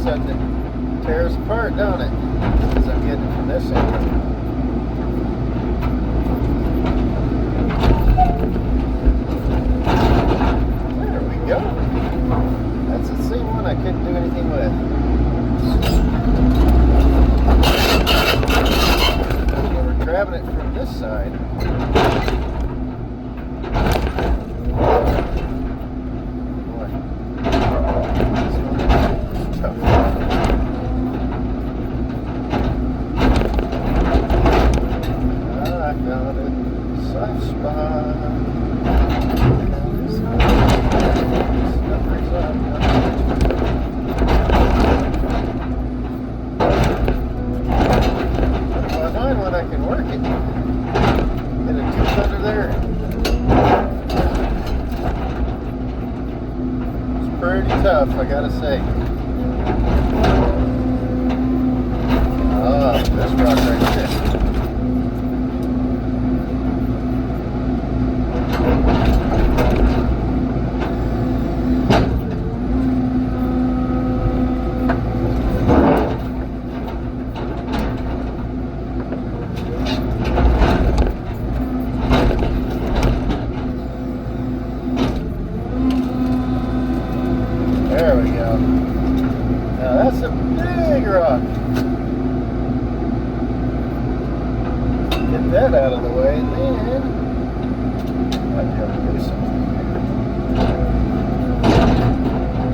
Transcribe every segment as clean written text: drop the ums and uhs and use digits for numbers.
sudden it tears apart, don't it? Because I'm getting it from this end. There we go. That's the same one I couldn't do anything with. So we're grabbing it from this side. Pretty tough, I gotta say. Oh, this rock right there. There we go. Now that's a big rock. Get that out of the way, and then might be able to do something here.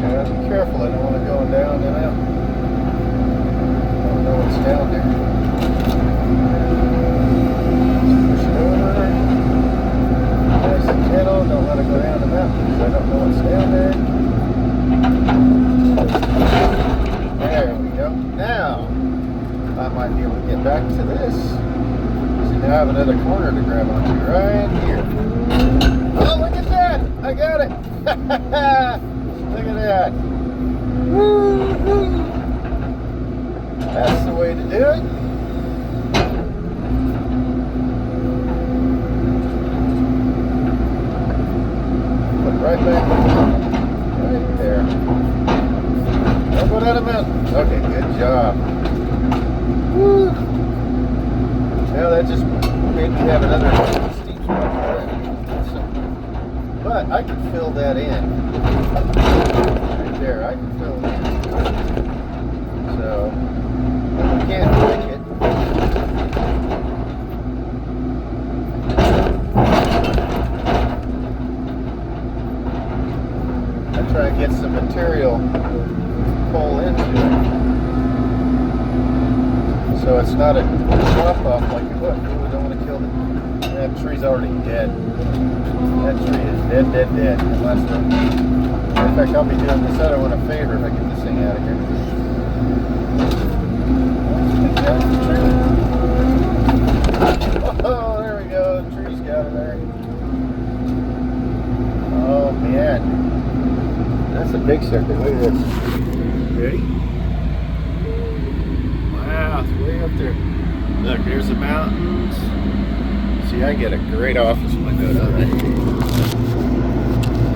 Gotta be careful, I don't want to go down and out. I don't know what's down there. Push it over. Nice and gentle, don't let it go down the mountain because I don't know what's down there. There we go. Now, I might be able to get back to this. See, now I have another corner to grab onto right here. Oh, look at that! I got it! Look at that! Woo-hoo! That's the way to do it. Put it right back right there. Don't go down the mountain. Okay, good job. Woo. Now that just made me have another steep spot for that. But I can fill that in. Right there, I can fill it in. So, if I can't break it, I try and get some material pull into it. So it's not a drop off like it would. We don't want to kill it. That tree's already dead. That tree is dead. Unless in fact, I'll be doing this other one a favor if I get this thing out of here. Oh, there we go. The tree's got it there. Oh man. That's a big sucker. Look at this. Ready? Wow, it's way up there. Look, here's the mountains. See, I get a great office window, don't I?